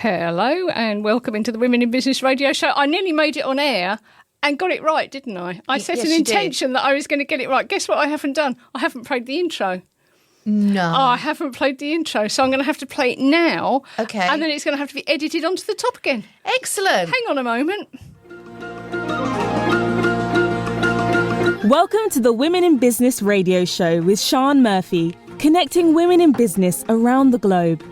Hello and welcome into the Women in Business radio show. I nearly made it on air and got it right, didn't I? I set an intention that I was going to get it right. Guess what I haven't done? I haven't played the intro. No. I haven't played the intro, so I'm going to have to play it now. Okay. And then it's going to have to be edited onto the top again. Excellent. Hang on a moment. Welcome to the Women in Business radio show with Sian Murphy, connecting women in business around the globe.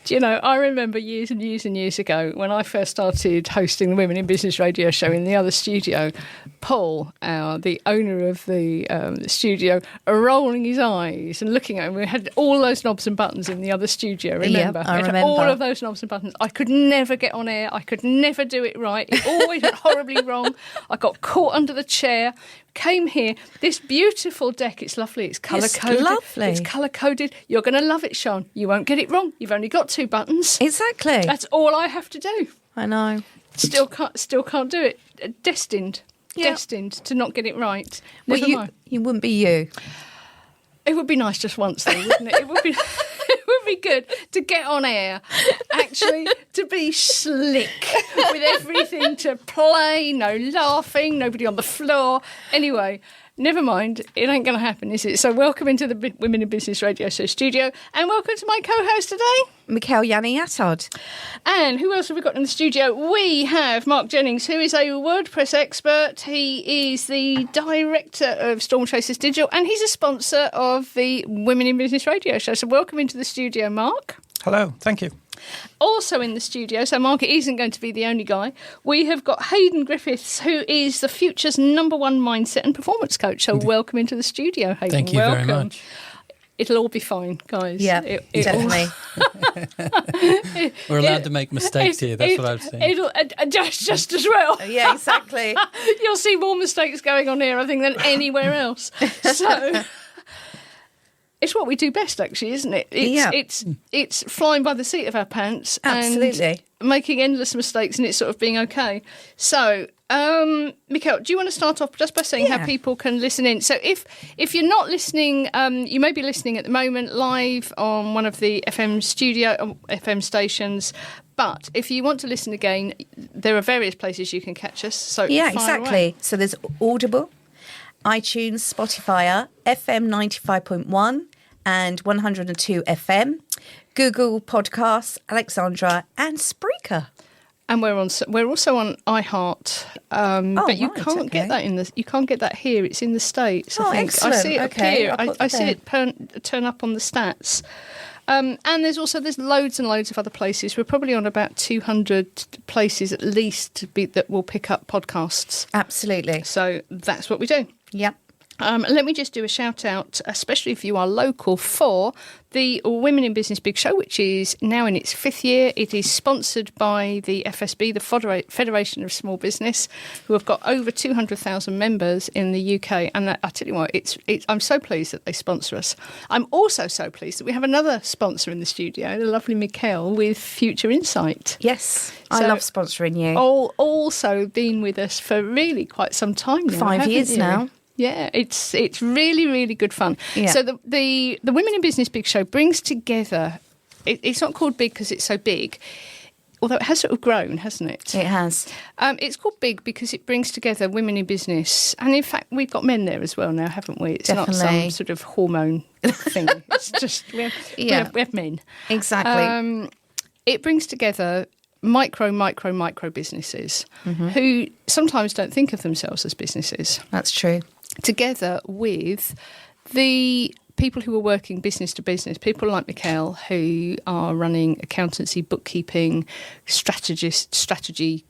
Do you know, I remember years and years and years ago when I first started hosting the Women in Business radio show in the other studio, Paul, the owner of the studio, rolling his eyes and looking at him. We had all those knobs and buttons in the other studio, remember? Yeah, I remember. All of those knobs and buttons. I could never get on air. I could never do it right. It always went horribly wrong. I got caught under the chair. Came here, this beautiful deck. It's lovely. It's colour-coded. It's lovely. It's colour-coded. You're going to love it, Sian. You won't get it wrong. You've only got 2 buttons. Exactly. That's all I have to do. I know. Still can't do it. Destined to not get it right. Never mind. You wouldn't be you. It would be nice just once, though, wouldn't it? It would be. It would be good to get on air, actually, to be slick with everything to play, no laughing, nobody on the floor. Anyway, never mind, it ain't going to happen, is it? So welcome into the Women in Business Radio Show studio, and welcome to my co-host today, Michele Yianni Attard. And who else have we got in the studio? We have Mark Jennings, who is a WordPress expert. He is the director of Storm Chasers Digital, and he's a sponsor of the Women in Business Radio Show. So welcome into the studio, Mark. Hello, thank you. Also in the studio, so Mark isn't going to be the only guy, we have got Hayden Griffiths, who is the future's number one mindset and performance coach. So welcome into the studio, Hayden. Thank you very much. It'll all be fine, guys. Yeah, definitely. We're allowed to make mistakes here, that's what I've seen. It'll adjust just as well. Yeah, exactly. You'll see more mistakes going on here, I think, than anywhere else. So it's what we do best, actually, isn't it? It's flying by the seat of our pants. Absolutely. And making endless mistakes and it's sort of being okay. So, Michele, do you want to start off just by saying how people can listen in? So if you're not listening, you may be listening at the moment live on one of the FM stations. But if you want to listen again, there are various places you can catch us. So yeah, fire exactly. away. So there's Audible, iTunes, Spotify, FM 95.1 and 102 FM, Google Podcasts, Alexandra, and Spreaker. And we're also on iHeart, but you can't get that you can't get that here. It's in the States. I think. Excellent. I see it up here. I see it turn up on the stats. And there's loads and loads of other places. We're probably on about 200 places at least that will pick up podcasts. Absolutely. So that's what we do. Yep. Let me just do a shout out, especially if you are local, for the Women in Business Big Show, which is now in its 5th year. It is sponsored by the FSB, the Federation of Small Business, who have got over 200,000 members in the UK. And I tell you what, I'm so pleased that they sponsor us. I'm also so pleased that we have another sponsor in the studio, the lovely Michele with Future Insight. Yes, I love sponsoring you. Also been with us for really quite some time now. 5 years now. Yeah, it's really, really good fun. Yeah. So the Women in Business Big Show brings together, it's not called big because it's so big, although it has sort of grown, hasn't it? It has. It's called big because it brings together women in business. And in fact, we've got men there as well now, haven't we? It's Definitely. not some sort of hormone thing. It's just, we have men. Exactly. It brings together micro businesses who sometimes don't think of themselves as businesses. That's true. Together with the people who are working business to business, people like Michele who are running accountancy, bookkeeping, strategy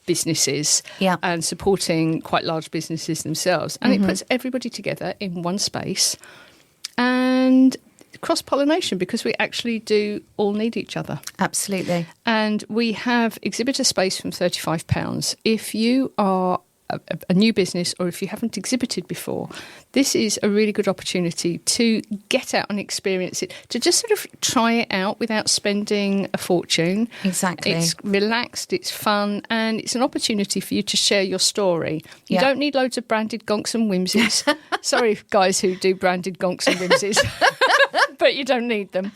businesses and supporting quite large businesses themselves. And it puts everybody together in one space and cross-pollination because we actually do all need each other. Absolutely. And we have exhibitor space from £35. If you are a new business or if you haven't exhibited before, this is a really good opportunity to get out and experience it, to just sort of try it out without spending a fortune. Exactly. It's relaxed, it's fun, and it's an opportunity for you to share your story. You don't need loads of branded gonks and whimsies. Sorry, guys who do branded gonks and whimsies. but you don't need them.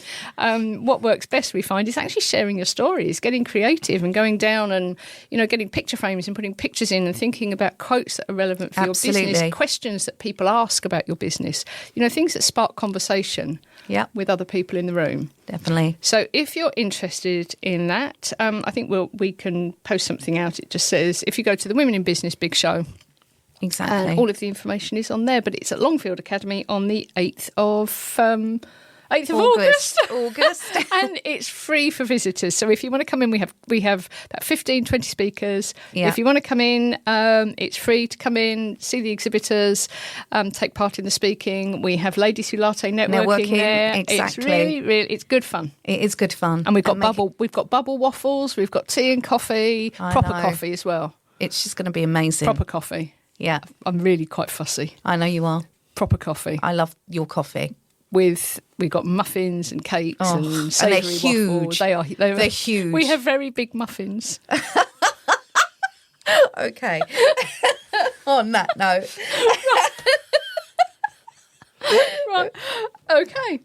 What works best, we find, is actually sharing your stories, getting creative and going down and, getting picture frames and putting pictures in and thinking about quotes that are relevant for your business, questions that people ask about your business, things that spark conversation with other people in the room. Definitely. So if you're interested in that, I think we can post something out. It just says, if you go to the Women in Business Big Show, exactly, and all of the information is on there, but it's at Longfield Academy on the 8th of August. And it's free for visitors. So if you want to come in, we have about 15, 20 speakers. Yeah. If you want to come in, it's free to come in, see the exhibitors, take part in the speaking. We have ladies who latte networking there. Exactly. It's really, it's good fun. It is good fun. And we've got bubble waffles, we've got tea and coffee, proper coffee as well. It's just going to be amazing. Proper coffee. Yeah. I'm really quite fussy. I know you are. Proper coffee. I love your coffee. We've got muffins and cakes and savoury they're huge. waffles. They're huge. We have very big muffins. Okay. On that note. Right. Okay.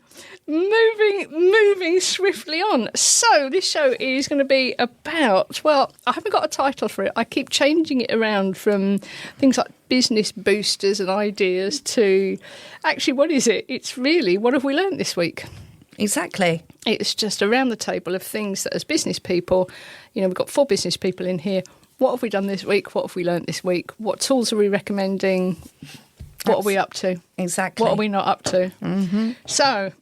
Moving swiftly on. So this show is going to be about, well, I haven't got a title for it. I keep changing it around from things like business boosters and ideas to actually, what is it? It's really, what have we learned this week? Exactly. It's just around the table of things that as business people, we've got 4 business people in here. What have we done this week? What have we learnt this week? What tools are we recommending? What are we up to? Exactly. What are we not up to? Mm-hmm. So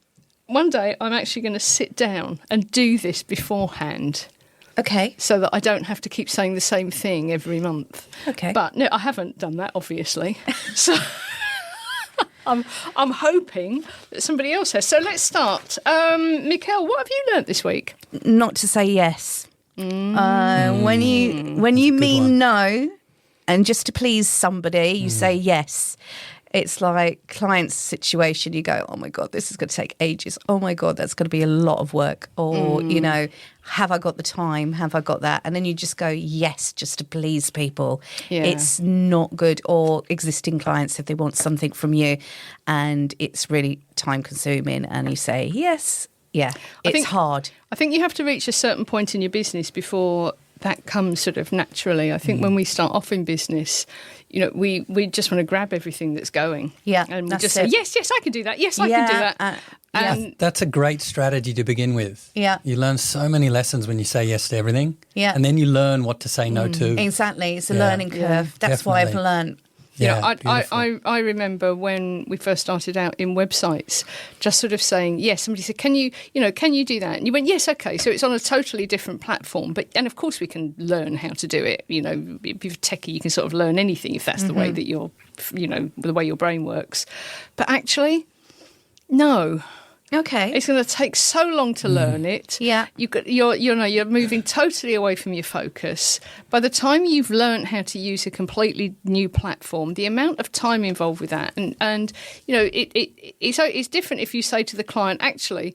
one day I'm actually going to sit down and do this beforehand. Okay. So that I don't have to keep saying the same thing every month. Okay. But no, I haven't done that, obviously. So I'm hoping that somebody else has. So let's start. Michele, what have you learnt this week? Not to say yes. When you mean one. no, and just to please somebody, you say yes. It's like client's situation. You go, oh my God, this is going to take ages. Oh my God, that's going to be a lot of work. Or, have I got the time? Have I got that? And then you just go, yes, just to please people. Yeah. It's not good. Or existing clients, if they want something from you and it's really time consuming and you say, yes, it's hard. I think you have to reach a certain point in your business before that comes sort of naturally. I think when we start off in business, we just want to grab everything that's going. Yeah, and we just say, yes, I can do that. Yes, I can do that. And that's a great strategy to begin with. Yeah. You learn so many lessons when you say yes to everything. Yeah. And then you learn what to say no to. Exactly. It's a learning curve. That's what I've learned. I remember when we first started out in websites, just sort of saying, yes, somebody said, can you do that? And you went, yes, okay. So it's on a totally different platform. And of course we can learn how to do it. If you're techie, you can sort of learn anything if that's the way that the way your brain works. But actually, no. Okay. It's going to take so long to learn it. Yeah. You're moving totally away from your focus. By the time you've learned how to use a completely new platform, the amount of time involved with that, and it's different if you say to the client, actually,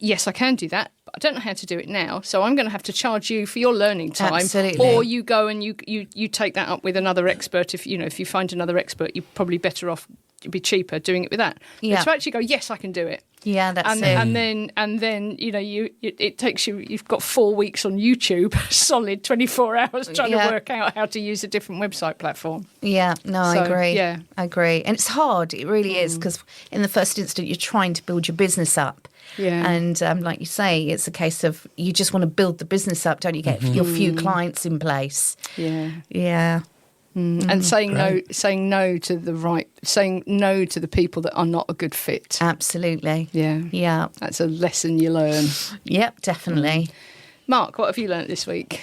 yes, I can do that, but I don't know how to do it now, so I'm going to have to charge you for your learning time. Absolutely. Or you go and you take that up with another expert. If you find another expert, you're probably better off. It'd be cheaper doing it with that. Yeah. But to actually go, yes, I can do it. Yeah, that's it. And then it takes you. You've got 4 weeks on YouTube, solid 24 hours trying to work out how to use a different website platform. Yeah, no, I agree. Yeah, I agree. And it's hard. It really is, because in the first instant you're trying to build your business up. Yeah. And like you say, it's a case of you just want to build the business up, don't you? Get your few clients in place. Yeah. Yeah. And saying no to the people that are not a good fit. Absolutely. Yeah. That's a lesson you learn. Yep, definitely. Mark, what have you learnt this week?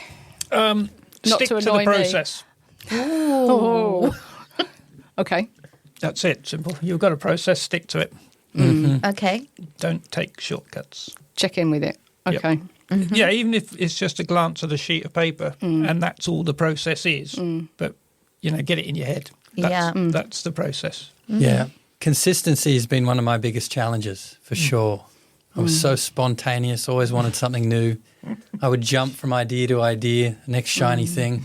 Not stick to the process. Oh. Okay. That's it. Simple. You've got a process. Stick to it. Okay. Don't take shortcuts. Check in with it. Okay. Yep. Yeah, even if it's just a glance at a sheet of paper and that's all the process is. But get it in your head. That's the process. Yeah. Consistency has been one of my biggest challenges, for sure. I was so spontaneous, always wanted something new. I would jump from idea to idea, next shiny thing.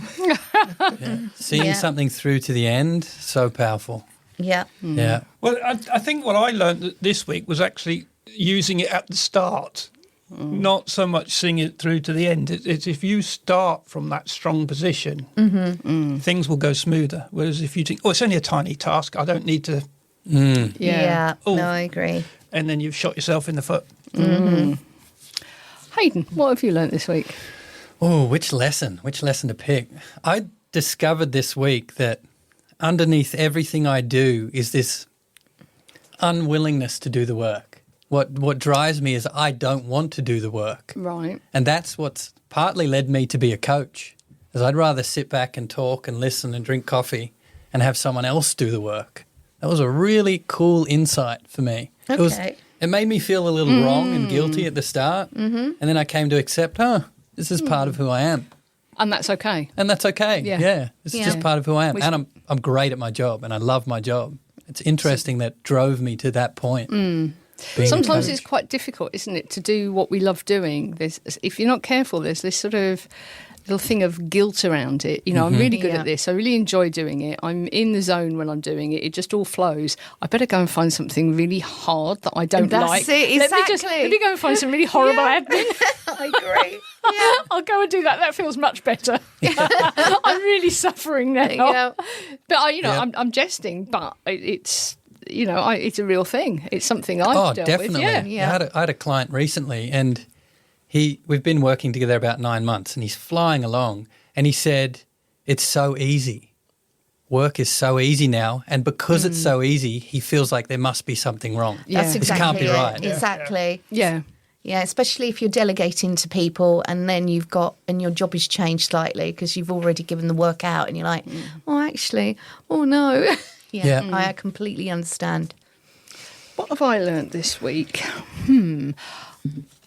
Seeing something through to the end, so powerful. Yeah. Yeah. Well, I think what I learned this week was actually using it at the start, not so much seeing it through to the end. It's if you start from that strong position, things will go smoother. Whereas if you think, oh, it's only a tiny task, I don't need to... Yeah. Oh. No, I agree. And then you've shot yourself in the foot. Hayden, what have you learnt this week? Oh, which lesson to pick? I discovered this week that underneath everything I do is this unwillingness to do the work. What drives me is I don't want to do the work. Right. And that's what's partly led me to be a coach, is I'd rather sit back and talk and listen and drink coffee and have someone else do the work. That was a really cool insight for me. Okay. It made me feel a little wrong and guilty at the start, and then I came to accept, this is part of who I am. And that's okay. And that's okay. Yeah. It's just part of who I am. Which- And I'm great at my job and I love my job. It's interesting that drove me to that point. being a Sometimes coach. it's quite difficult, isn't it, to do what we love doing. If you're not careful, there's this sort of little thing of guilt around it. You know, I'm really good at this. I really enjoy doing it. I'm in the zone when I'm doing it. It just all flows. I better go and find something really hard that I don't That's like. it, exactly. Let me go and find some really horrible admin. I agree. I'll go and do that. That feels much better. I'm really suffering now. Yeah. But I'm jesting. But it's it's a real thing. It's something I've dealt definitely. with. Yeah. I had a client recently and we've been working together about 9 months and he's flying along and he said, it's so easy. Work is so easy now. And because it's so easy, he feels like there must be something wrong. That's This exactly can't be it. right. Exactly. Yeah. Yeah, especially if you're delegating to people and then and your job has changed slightly because you've already given the work out and you're like, oh no. Yeah. I completely understand. What have I learnt this week?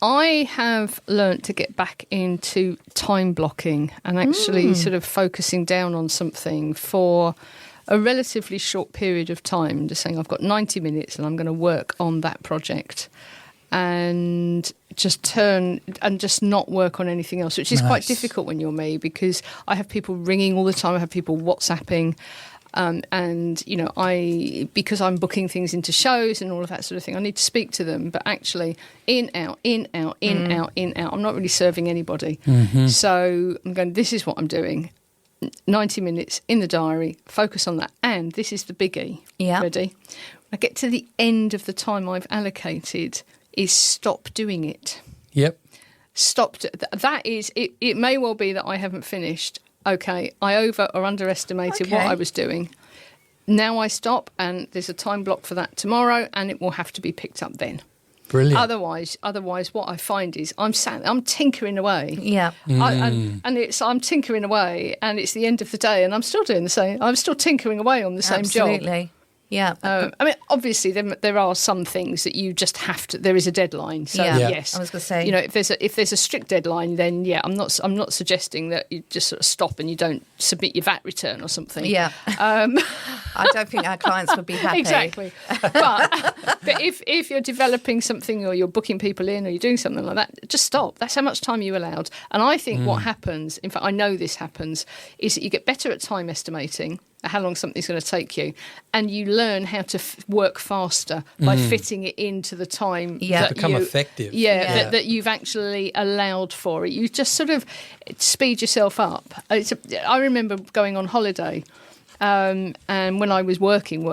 I have learnt to get back into time blocking and actually sort of focusing down on something for a relatively short period of time, just saying I've got 90 minutes and I'm going to work on that project and just not work on anything else, which is quite Nice. difficult when you're me because I have people ringing all the time, I have people WhatsApping. And because I'm booking things into shows and all of that sort of thing, I need to speak to them. But actually, in, out, out. I'm not really serving anybody. So I'm going, this is what I'm doing. 90 minutes in the diary, focus on that. And this is the biggie. Yeah. Ready? When I get to the end of the time I've allocated, is stop doing it. Yep. Stop. That is, it may well be that I haven't finished. Okay, I over or underestimated what I was doing. Now I stop and there's a time block for that tomorrow and it will have to be picked up then. Brilliant. Otherwise what I find is I'm tinkering away. Yeah. I'm tinkering away and it's the end of the day and I'm still doing the same. I'm still tinkering away on the same job. Absolutely. Yeah. Obviously, there are some things that you just have to. There is a deadline. So yes, I was going to say, if there's a strict deadline, then I'm not suggesting that you just sort of stop and you don't submit your VAT return or something. Yeah. I don't think our clients would be happy. Exactly. But if you're developing something or you're booking people in or you're doing something like that, just stop. That's how much time you're allowed. And I think what happens, in fact, I know this happens, is that you get better at time estimating how long something's going to take you, and you learn how to work faster by fitting it into the time that become effective. That you've actually allowed for it. You just sort of speed yourself up. I remember going on holiday and when I was working,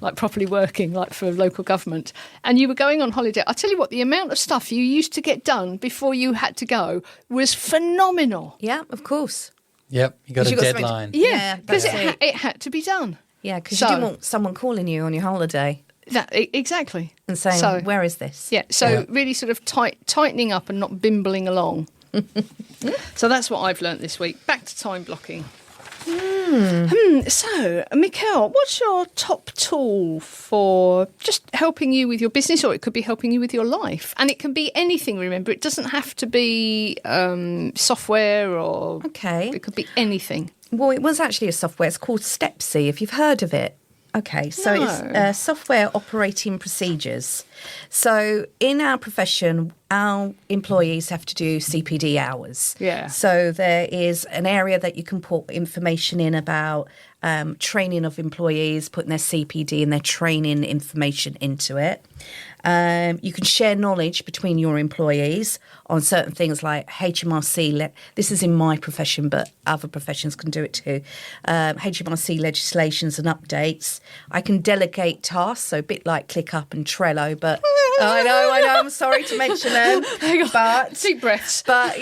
like properly working, like for local government, and you were going on holiday, I tell you what, the amount of stuff you used to get done before you had to go was phenomenal. Yeah, of course. Yep, you got a deadline. Yeah, because that's it had to be done. Yeah, because you didn't want someone calling you on your holiday Exactly. and saying, where is this? Yeah, so really sort of tightening up and not bimbling along. So that's what I've learnt this week. Back to time blocking. So, Michele, what's your top tool for just helping you with your business, or it could be helping you with your life? And it can be anything, remember. It doesn't have to be software or... Okay. It could be anything. Well, it was actually a software. It's called Stepsy, if you've heard of it. Okay, so No. it's software operating procedures. So in our profession, our employees have to do CPD hours. Yeah. So there is an area that you can put information in about training of employees, putting their CPD and their training information into it. You can share knowledge between your employees on certain things like HMRC. This is in my profession, but other professions can do it too. HMRC legislations and updates. I can delegate tasks, so a bit like ClickUp and Trello, but I know, I'm sorry to mention them. But Deep breaths. But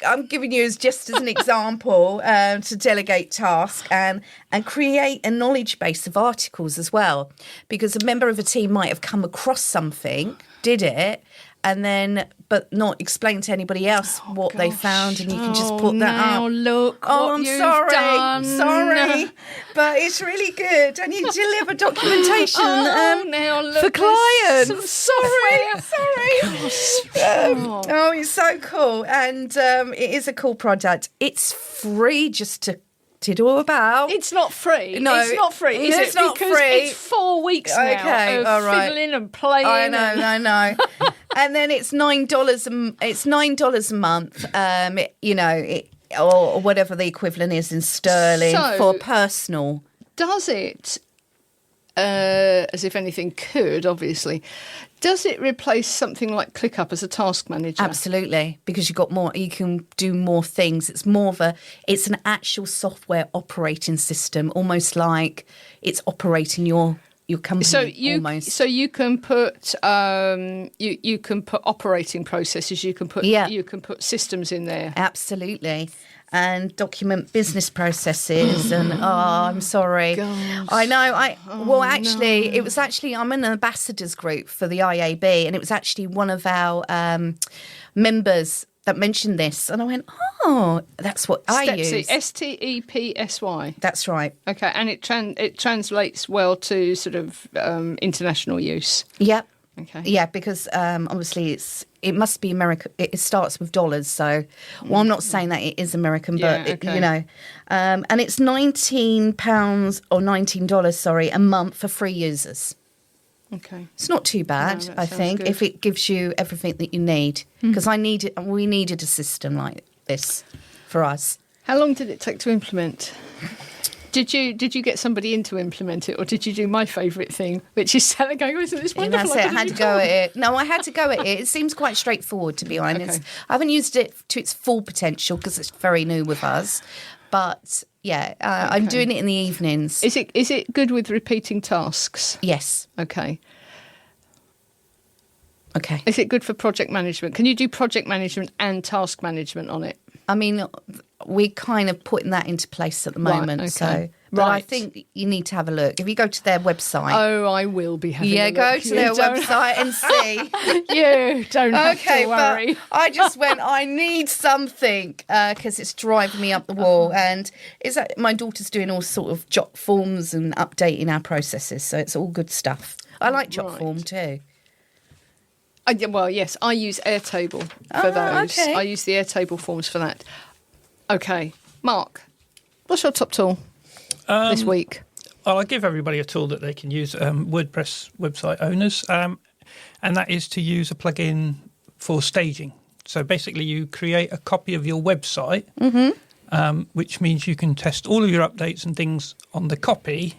I'm giving you just as an example to delegate tasks and create a knowledge base of articles as well, because a member of a team might have come across something, did it, and then but not explain to anybody else what they found, and you can just put that now up. Look what I'm you've sorry, done. sorry, but it's really good, and you deliver documentation now look, for clients. I'm sorry. Oh, it's so cool, and it is a cool product. It's free just to tiddle about. It's not free. No, it's not free. Is it's it? not Because free. it's 4 weeks now Okay, of all right. fiddling and playing. I know. And then it's $9. It's $9 a month. Or whatever the equivalent is in sterling So- for personal. Does it, as if anything could, obviously, does it replace something like ClickUp as a task manager? Absolutely, because you've got more. You can do more things. It's more of it's an actual software operating system, almost like it's operating your company. So you almost. so you can put you can put operating processes. You can put systems in there. Absolutely. And document business processes and I'm sorry. Gosh. I know. It was actually I'm an ambassadors group for the IAB, and it was actually one of our members that mentioned this, and I went, oh, that's what I use. STEPSY. That's right. Okay, and it translates well to sort of international use. Yep. Okay. Yeah, because obviously it must be American. It starts with dollars, so I'm not saying that it is American, but Yeah, okay. and it's £19 or $19, a month for free users. Okay. It's not too bad, No, that I sounds think, good. if it gives you everything that you need. Because we needed a system like this for us. How long did it take to implement? Did you get somebody in to implement it, or did you do my favourite thing, which is Stella going, "Oh, isn't this And wonderful?" that's it. I had to go at it. No, I had to go at it. It seems quite straightforward, to be honest. Okay. I haven't used it to its full potential because it's very new with us. But yeah, I'm doing it in the evenings. Is it good with repeating tasks? Yes. Okay. Okay. Is it good for project management? Can you do project management and task management on it? I mean, we're kind of putting that into place at the Right, moment. okay. So, but I Right. think you need to have a look. If you go to their website, Oh, I will be having a look. go to their website and see. You don't have Okay, to worry. but I just went, I need something because it's driving me up the wall. And my daughter's doing all sort of jot forms and updating our processes. So it's all good stuff. I like jot Right. form too. Well, yes, I use Airtable for those. okay. I use the Airtable forms for that. Okay, Mark, what's your top tool this week? I'll give everybody a tool that they can use, WordPress website owners, and that is to use a plugin for staging. So basically you create a copy of your website, which means you can test all of your updates and things on the copy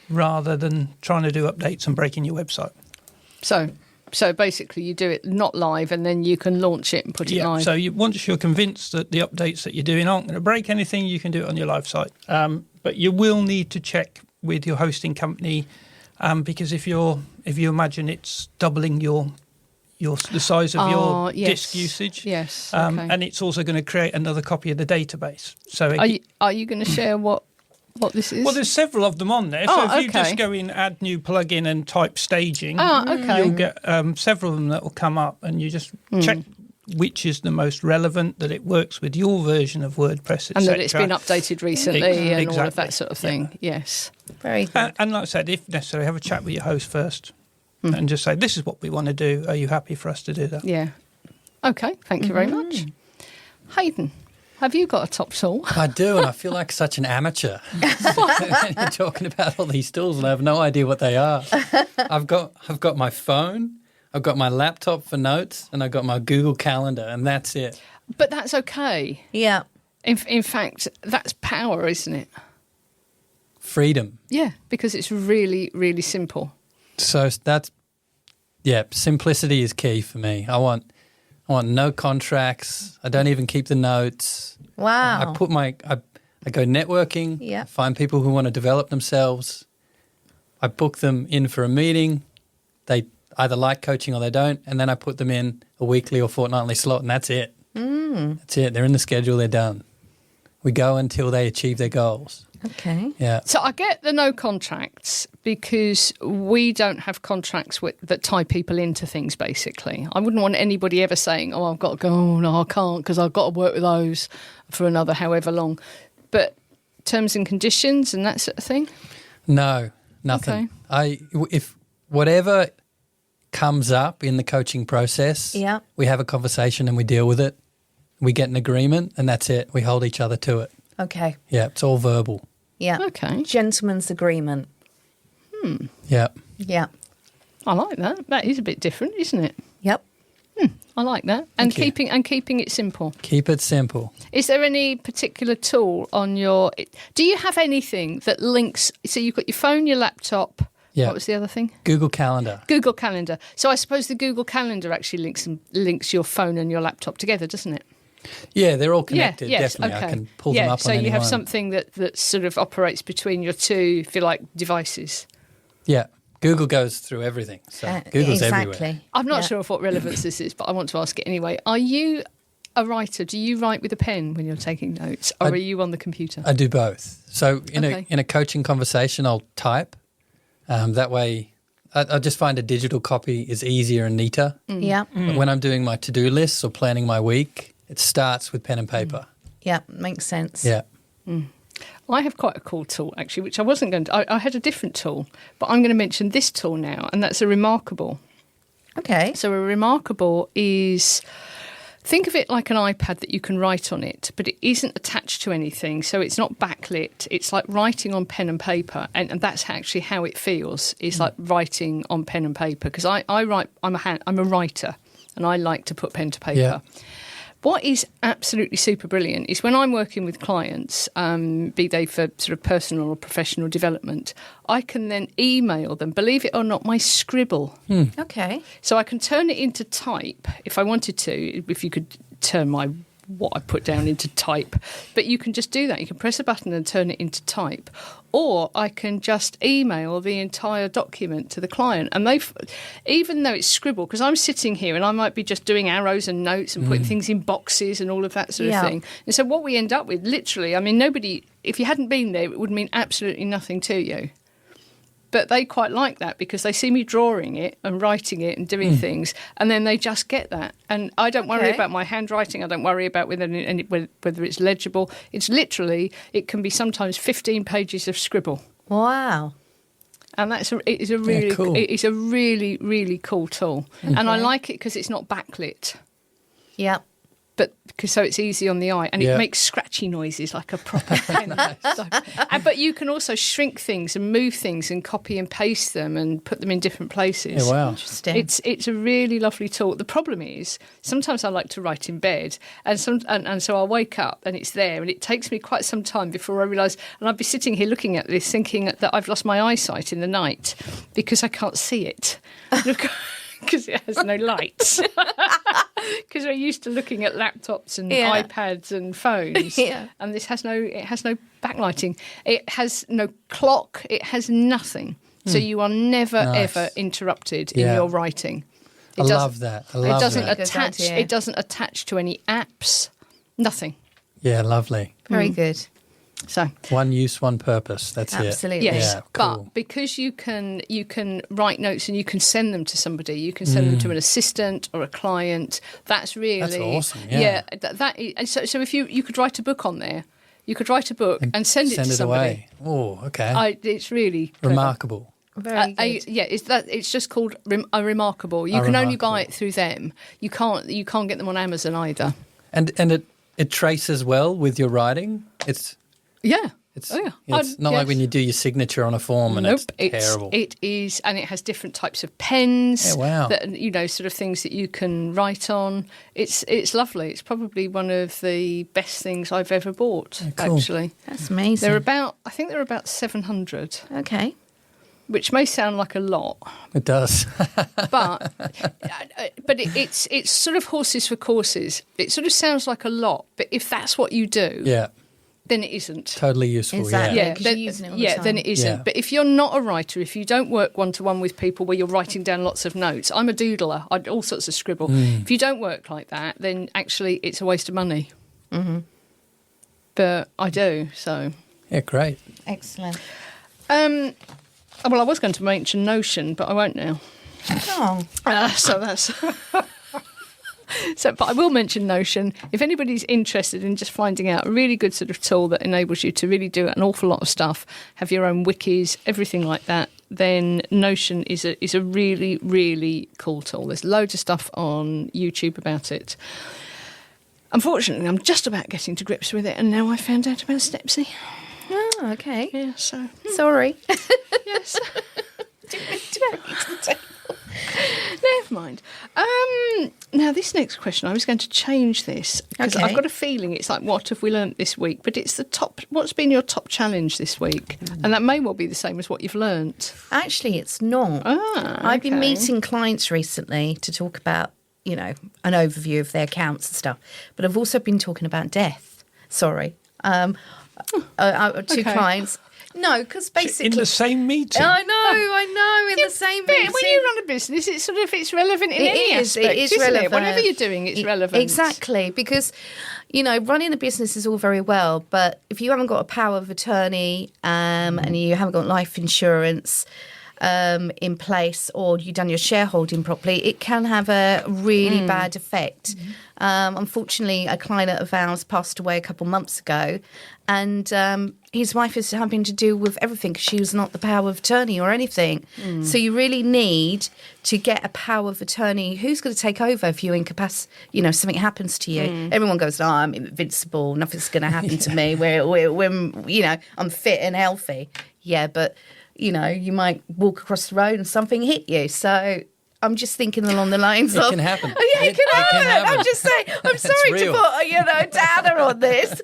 rather than trying to do updates and breaking your website. So basically you do it not live and then you can launch it and put it live. So once you're convinced that the updates that you're doing aren't going to break anything, you can do it on your live site. But you will need to check with your hosting company because if you imagine it's doubling the size of your disk usage, Yes. Okay. and it's also going to create another copy of the database. So Are you going to share what this is? well, there's several of them on there. Oh, So if you okay. just go in, add new plugin and type staging, okay. you'll get several of them that will come up, and you just check which is the most relevant, that it works with your version of WordPress, etc. And that it's been updated recently and all of Exactly. that sort of thing. Yes. Very good. And like I said, if necessary, have a chat with your host first and just say, this is what we want to do. Are you happy for us to do that? Yeah. Okay. Thank you very much. Hayden, have you got a top tool? I do, and I feel like such an amateur. You're talking about all these tools, and I have no idea what they are. I've got my phone, I've got my laptop for notes and I've got my Google Calendar, and that's it. But that's okay. Yeah. In fact, that's power, isn't it? Freedom. Yeah, because it's really, really simple. So simplicity is key for me. I want no contracts. I don't even keep the notes. Wow. I go networking. Yeah. I find people who want to develop themselves. I book them in for a meeting. They either like coaching or they don't, and then I put them in a weekly or fortnightly slot, and that's it. That's it. They're in the schedule. They're done. We go until they achieve their goals. Okay. Yeah. So I get the no contracts because we don't have contracts that tie people into things, basically. I wouldn't want anybody ever saying, oh, I've got to go, oh, no, I can't because I've got to work with those for another however long. But terms and conditions and that sort of thing? No, nothing. If whatever comes up in the coaching process, we have a conversation and we deal with it. We get an agreement and that's it. We hold each other to it. Okay. Yeah, it's all verbal. Yeah. Okay. Gentleman's agreement. Yeah. Yeah. I like that. That is a bit different, isn't it? Yep. I like that. And Thank you. keeping it simple. Keep it simple. Is there any particular tool on your... Do you have anything that links... So you've got your phone, your laptop... Yeah. What was the other thing? Google Calendar. Google Calendar. So I suppose the Google Calendar actually links your phone and your laptop together, doesn't it? Yeah, they're all connected. Yes, Definitely. okay. I can pull them up so on any you have one. something that sort of operates between your two, if you like, devices. Yeah. Google goes through everything. So Google's everywhere. Exactly. I'm not sure of what relevance this is, but I want to ask it anyway. Are you a writer? Do you write with a pen when you're taking notes, or are you on the computer? I do both. So in Okay. a coaching conversation, I'll type. That way, I just find a digital copy is easier and neater. Yeah. But when I'm doing my to-do lists or planning my week, it starts with pen and paper. Yeah. Makes sense. Yeah. I have quite a cool tool, actually, which I wasn't going to... I had a different tool, but I'm going to mention this tool now, and that's a Remarkable. Okay. So a Remarkable is... Think of it like an iPad that you can write on it, but it isn't attached to anything, so it's not backlit. It's like writing on pen and paper, and that's actually how it feels. It's like writing on pen and paper, because I write. I'm a writer, and I like to put pen to paper. Yeah. What is absolutely super brilliant is when I'm working with clients, be they for sort of personal or professional development, I can then email them, believe it or not, my scribble. Okay. So I can turn it into type if I wanted to, if you could turn what I put down into type. But you can just do that. You can press a button and turn it into type. Or I can just email the entire document to the client. And even though it's scribble, because I'm sitting here and I might be just doing arrows and notes and putting things in boxes and all of that sort of thing. And so what we end up with, literally, I mean, nobody, if you hadn't been there, it would mean absolutely nothing to you. But they quite like that because they see me drawing it and writing it and doing things, and then they just get that. And I don't worry about my handwriting. I don't worry about whether it's legible. It's literally, it can be sometimes 15 pages of scribble. Wow. And it is a really cool. It's a really, really cool tool. And I like it because it's not backlit. Yeah. But so it's easy on the eye, and it makes scratchy noises like a proper pen. But you can also shrink things and move things and copy and paste them and put them in different places. Yeah, wow. Interesting. It's a really lovely tool. The problem is sometimes I like to write in bed, and so I'll wake up and it's there, and it takes me quite some time before I realise. And I'd be sitting here looking at this, thinking that I've lost my eyesight in the night because I can't see it. Because it has no lights. Because we're used to looking at laptops and iPads and phones, and this has no backlighting. It has no clock. It has nothing. So you are never ever interrupted in your writing. I love that. I love that. It doesn't attach to any apps. Nothing. Yeah, lovely. Very good. So One use, one purpose. That's it. Absolutely. yes, Yeah, cool. but because you can write notes and you can send them to somebody, you can send them to an assistant or a client. That's really awesome, yeah. that is, so if you could write a book on there, you could write a book and send it to somebody. Away. Oh, okay. It's really clever. Remarkable. Very good. It's just called a Remarkable. You can only buy it through them. You can't get them on Amazon either. And it traces well with your writing. It's It's, Oh, yeah. it's not like when you do your signature on a form and it's terrible. It is, and it has different types of pens. Yeah, wow. That, sort of things that you can write on. It's lovely. It's probably one of the best things I've ever bought. Cool. Actually, That's amazing. I think they're about 700. Okay. Which may sound like a lot, It does. but it's sort of horses for courses. It sort of sounds like a lot, but if that's what you do, Yeah, then it isn't. totally useful. Exactly. Yeah. 'cause you're using it all the time. then it isn't. Yeah. But if you're not a writer, if you don't work one-to-one with people where you're writing down lots of notes, I'm a doodler, I do all sorts of scribble. If you don't work like that, then actually it's a waste of money. Mm-hmm. But I do, so. Yeah, great. Excellent. Well, I was going to mention Notion, but I won't now. Oh. So that's... But I will mention Notion. If anybody's interested in just finding out a really good sort of tool that enables you to really do an awful lot of stuff, have your own wikis, everything like that, then Notion is a really, really cool tool. There's loads of stuff on YouTube about it. Unfortunately, I'm just about getting to grips with it, and now I found out about Stepsy. Oh, okay. Yeah, so... Sorry. Yes. Never mind. Now, this next question, I was going to change this because Okay. I've got a feeling it's like, what have we learnt this week? But it's what's been your top challenge this week? And that may well be the same as what you've learnt. Actually, it's not. I've been okay. meeting clients recently to talk about, an overview of their accounts and stuff. But I've also been talking about death. Sorry. Two Okay. clients. No, because basically... In the same meeting. I know, in the same But meeting. when you run a business, it's relevant in any aspect. It is isn't relevant. It? Whatever you're doing, it's relevant. Exactly, because, running a business is all very well, but if you haven't got a power of attorney and you haven't got life insurance in place, or you've done your shareholding properly, it can have a really bad effect. Unfortunately, a client of ours passed away a couple months ago, and his wife is having to deal with everything because she was not the power of attorney or anything. So you really need to get a power of attorney who's going to take over if you're incapacitated, something happens to you. Everyone goes, I'm invincible, nothing's going to happen to me. We're I'm fit and healthy. Yeah, but, you might walk across the road and something hit you. So I'm just thinking along the lines It of... can happen. Yeah, it can happen. I'm just saying, I'm sorry to real. put, a downer on this.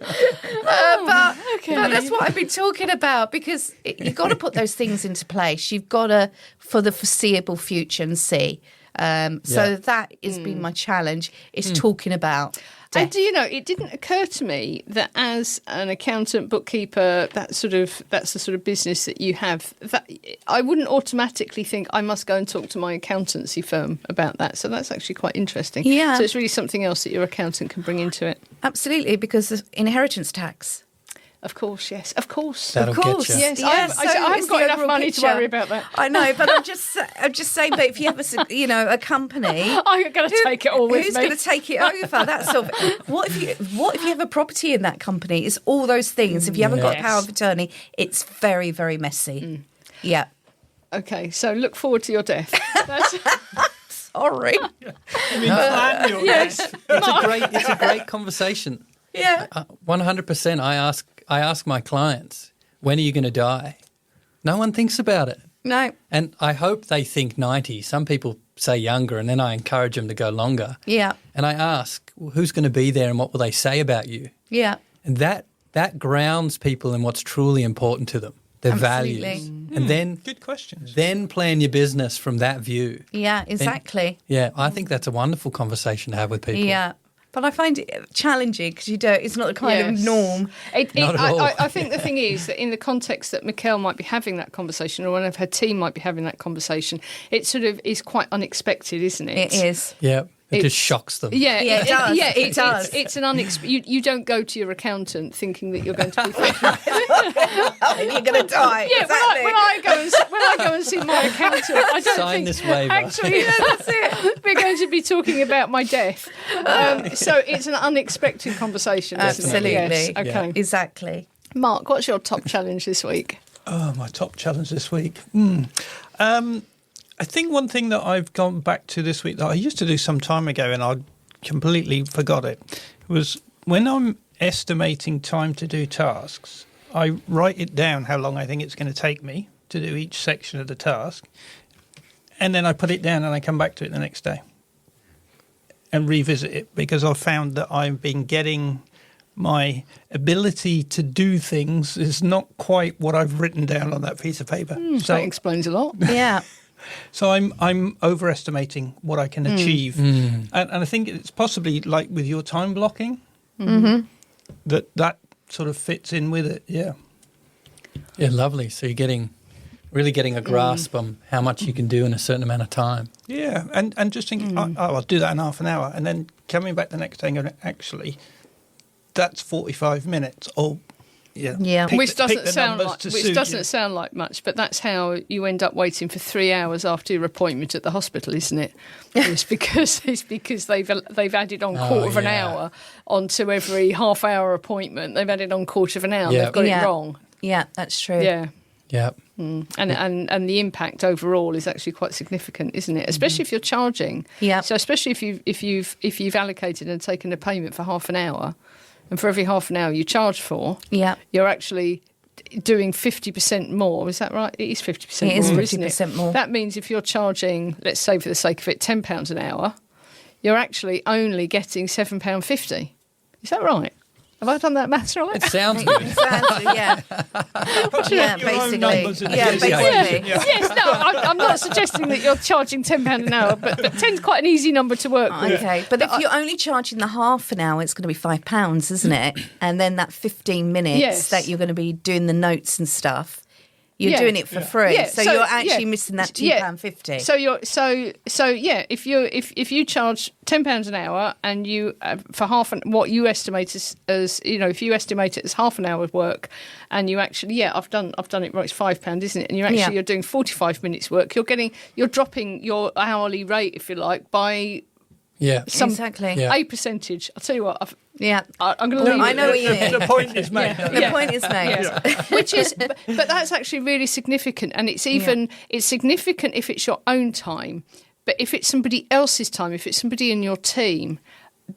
But that's what I've been talking about, because you've got to put those things into place. You've got to, for the foreseeable future, and see. So that has been my challenge, is talking about death. And it didn't occur to me that as an accountant, bookkeeper, that's the sort of business that you have, that I wouldn't automatically think I must go and talk to my accountancy firm about that. So that's actually quite interesting. Yeah. So it's really something else that your accountant can bring into it. Absolutely, because of inheritance tax. Of course, yes. Of course. That'll Of course, get you. Yes, Yes, I so haven't it's got the enough overall money picture. to worry about that. I know, but I'm just saying that if you have a company, I'm going to take it all with who's me. going to take it over? That's sort of, what if you have a property in that company? It's all those things. If you haven't got a power of attorney, it's very, very messy. Yeah. Okay, so look forward to your death. That's, Sorry. Plan your yes. It's a great conversation. Yeah. 100%. I ask my clients, when are you going to die? No one thinks about it. No. And I hope they think 90. Some people say younger, and then I encourage them to go longer. Yeah. And I ask, well, who's going to be there and what will they say about you? Yeah. And that grounds people in what's truly important to them, their Absolutely. values. And then Good questions. then plan your business from that view. Yeah, exactly. Yeah, I think that's a wonderful conversation to have with people. Yeah. But I find it challenging because it's not the kind of norm. Not at all. I think the thing is that in the context that Michele might be having that conversation, or one of her team might be having that conversation, it sort of is quite unexpected, isn't it? It is. Yeah, it It's- just shocks them. Yeah, it does. It does. It's an you don't go to your accountant thinking that you're going to be thinking. You're going to die. Yeah, exactly. when I go and see my accountant, I don't Sign think this waiver. actually that's it. We're going to be talking about my death. So it's an unexpected conversation. Isn't Absolutely. it? Yes. Okay. Exactly. Mark, what's your top challenge this week? Oh, my top challenge this week. I think one thing that I've gone back to this week that I used to do some time ago and I completely forgot it was when I'm estimating time to do tasks, I write it down how long I think it's going to take me to do each section of the task, and then I put it down and I come back to it the next day and revisit it, because I've found that I've been getting my ability to do things is not quite what I've written down on that piece of paper. So that explains a lot. Yeah. So I'm overestimating what I can achieve, and I think it's possibly like with your time blocking, that sort of fits in with it. Yeah. Yeah, lovely. So you're really getting a grasp on how much you can do in a certain amount of time. Yeah, and just thinking, I'll do that in half an hour, and then coming back the next day and going, actually, that's 45 minutes. Or Yeah. Which doesn't sound like much, but that's how you end up waiting for 3 hours after your appointment at the hospital, isn't it? It's because they've added on quarter of an hour onto every half-hour appointment. They've added on quarter of an hour. Yeah. They've got it wrong. Yeah, that's true. Yeah. Yeah. And the impact overall is actually quite significant, isn't it? Especially if you're charging. Yeah. So especially if you've allocated and taken a payment for half an hour, and for every half an hour you charge for, you're actually doing 50% more. Is that right? It is 50% more. It is 50% isn't it? more. That means if you're charging, let's say for the sake of it, £10 an hour, you're actually only getting £7.50. Is that right? Have I done that maths right? It sounds good. Exactly, yeah. Yeah, your own basically. numbers in the Yeah, calculation. basically. Yes, no, I'm not suggesting that you're charging £10 an hour, but 10's quite an easy number to work with. Okay, but if you're only charging the half an hour, it's going to be £5, isn't it? And then that 15 minutes that you're going to be doing the notes and stuff, you're doing it for free. Yeah, so you're actually missing that £2.50. If you charge £10 an hour and you for what you estimate as if you estimate it as half an hour of work, and you actually I've done it right, it's £5, isn't it? And you're doing 45 minutes work. You're dropping your hourly rate, if you like, by exactly a percentage. I'll tell you what. I'm going to leave. I know what you mean. The point is made. The point is made. Which is, but that's actually really significant, and it's significant if it's your own time. But if it's somebody else's time, if it's somebody in your team,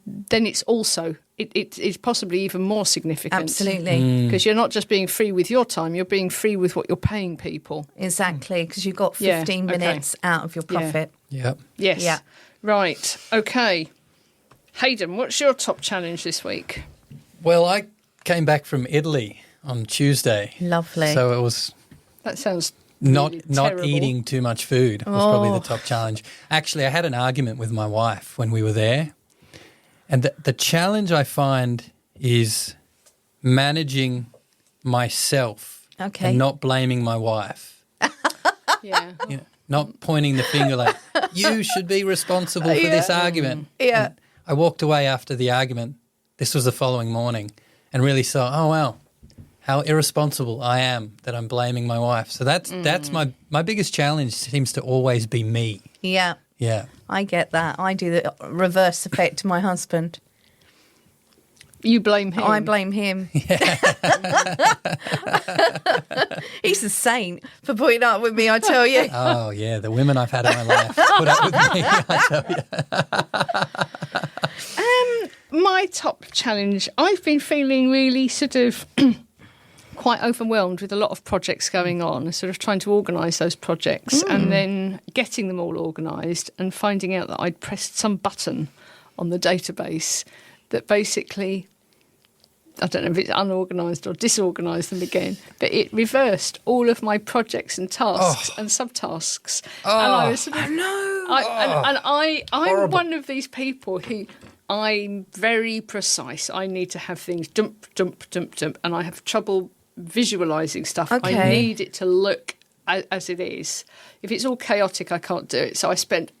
then it's also it's possibly even more significant. Absolutely, because you're not just being free with your time; you're being free with what you're paying people. Exactly, because you've got 15 minutes out of your profit. Yeah. Yes. Yeah. Right. Okay. Hayden, what's your top challenge this week? Well, I came back from Italy on Tuesday. Lovely. So it was That sounds not terrible. eating too much food was probably the top challenge. Actually, I had an argument with my wife when we were there. And the challenge I find is managing myself and not blaming my wife. Yeah. Not pointing the finger like, you should be responsible for this argument. Yeah. And I walked away after the argument. This was the following morning, and really saw, oh, wow, how irresponsible I am that I'm blaming my wife. So that's my biggest challenge seems to always be me. Yeah. Yeah. I get that. I do the reverse effect to my husband. You blame him. I blame him. He's a saint for putting up with me, I tell you. Oh, yeah, the women I've had in my life put up with me, I tell you. My top challenge, I've been feeling really sort of quite overwhelmed with a lot of projects going on, sort of trying to organise those projects and then getting them all organised and finding out that I'd pressed some button on the database that basically, I don't know if it's unorganised or disorganised them again, but it reversed all of my projects and tasks and subtasks. And I was sort of, I'm one of these people who, I'm very precise. I need to have things dump, dump, dump, dump, and I have trouble visualising stuff. Okay. I need it to look as it is. If it's all chaotic, I can't do it. So I spent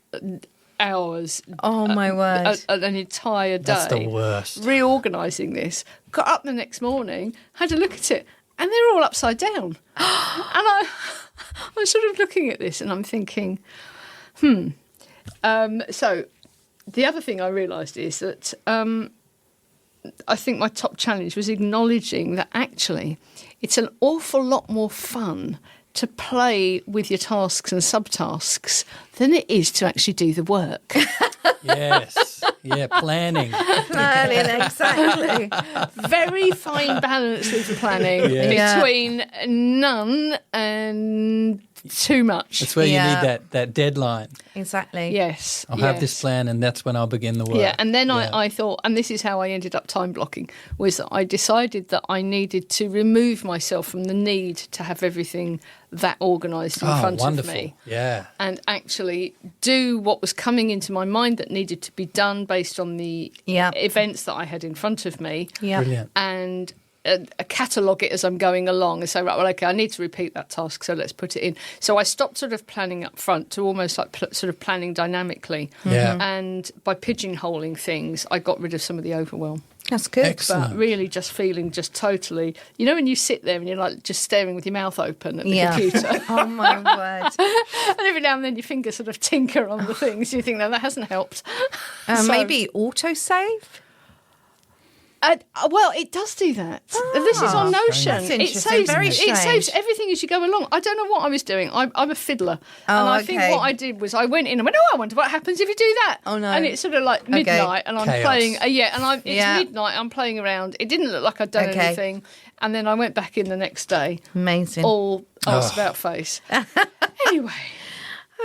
hours. Oh, my word. An entire day. That's the worst. Reorganising this. Got up the next morning, had a look at it, and they're all upside down. And I was sort of looking at this and I'm thinking, so the other thing I realised is that I think my top challenge was acknowledging that actually it's an awful lot more fun to play with your tasks and subtasks than it is to actually do the work. Yes. Yeah, planning. Planning, exactly. Very fine balance with planning Yeah. between none and too much. That's where Yeah. you need that deadline. Exactly. Yes. I'll have this plan and that's when I'll begin the work. Yeah, and then I thought, and this is how I ended up time blocking, was that I decided that I needed to remove myself from the need to have everything that organised in front wonderful. of me. Yeah. And actually do what was coming into my mind that needed to be done based on the Yeah. events that I had in front of me. Yeah. Brilliant. And catalogue it as I'm going along and say, right, well, okay, I need to repeat that task, so let's put it in. So I stopped sort of planning up front to almost like sort of planning dynamically. Yeah. And by pigeonholing things, I got rid of some of the overwhelm. That's good. Excellent. But really just feeling just totally, when you sit there and you're like just staring with your mouth open at the computer. Oh, my word. And every now and then your fingers sort of tinker on the things. You think, no, that hasn't helped. So- Maybe autosave? Well, it does do that. This is on Notion. That's It interesting. saves, Very it strange. saves everything as you go along. I don't know what I was doing. I'm a fiddler. Oh, and I think okay. what I did was I went in and went, I wonder what happens if you do that. Oh, no. And it's sort of like midnight and I'm Chaos. playing. It's Yeah. midnight, I'm playing around. It didn't look like I'd done Okay. anything. And then I went back in the next day, Amazing. all arse about face. Anyway,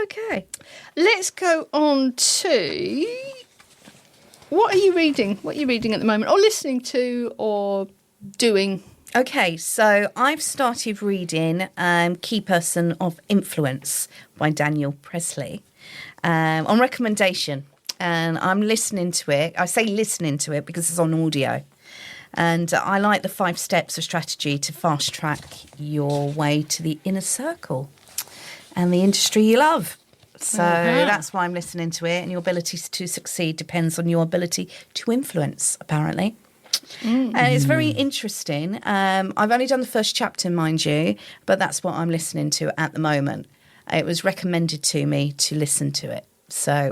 Okay. let's go on to... What are you reading? What are you reading at the moment? Or listening to or doing? Okay, so I've started reading Key Person of Influence by Daniel Presley on recommendation. And I'm listening to it. I say listening to it because it's on audio. And I like the 5 steps of strategy to fast track your way to the inner circle and the industry you love. So that's why I'm listening to it. And your ability to succeed depends on your ability to influence, apparently. And it's very interesting. I've only done the first chapter, mind you, but that's what I'm listening to at the moment. It was recommended to me to listen to it,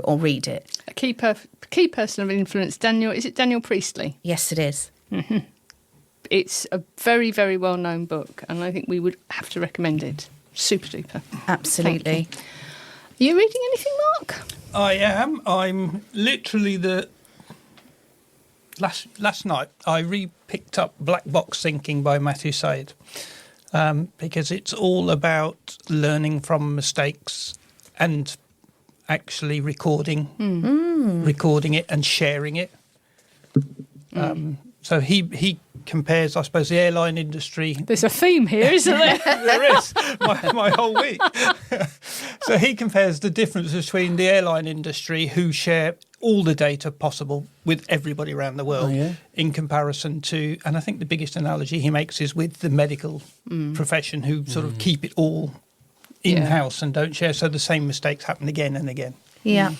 or read it. A key person of influence, Daniel. Is it Daniel Priestley? Yes, it is. It's a very, very well-known book, and I think we would have to recommend it. Super duper. Absolutely. Are you reading anything, Mark? I am. I'm literally last night I re-picked up Black Box Thinking by Matthew Said because it's all about learning from mistakes and actually recording it and sharing it. So he compares, I suppose, the airline industry. There's a theme here, isn't there? There is my whole week. So he compares the difference between the airline industry, who share all the data possible with everybody around the world, in comparison to, and I think the biggest analogy he makes is with the medical profession, who sort of keep it all in-house and don't share. So the same mistakes happen again and again. Yeah.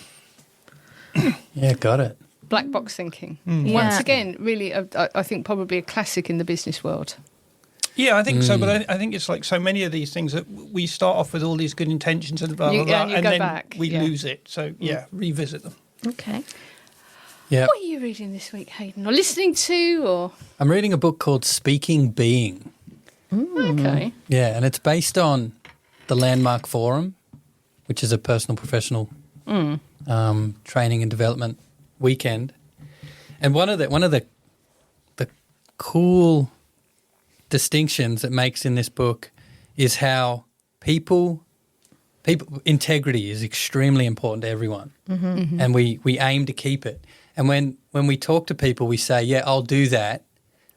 Yeah, got it. Black box thinking. Yeah. Once again, really, I think probably a classic in the business world. Yeah, I think so. But I think it's like so many of these things that we start off with all these good intentions and blah, blah, blah, and you and go then back. we lose it. So, revisit them. Okay. Yeah. What are you reading this week, Hayden? Or listening to? Or I'm reading a book called Speaking Being. Okay. Yeah, and it's based on the Landmark Forum, which is a personal professional training and development weekend. And one of the cool distinctions it makes in this book is how people integrity is extremely important to everyone, and we aim to keep it. And when we talk to people, we say, "Yeah, I'll do that,"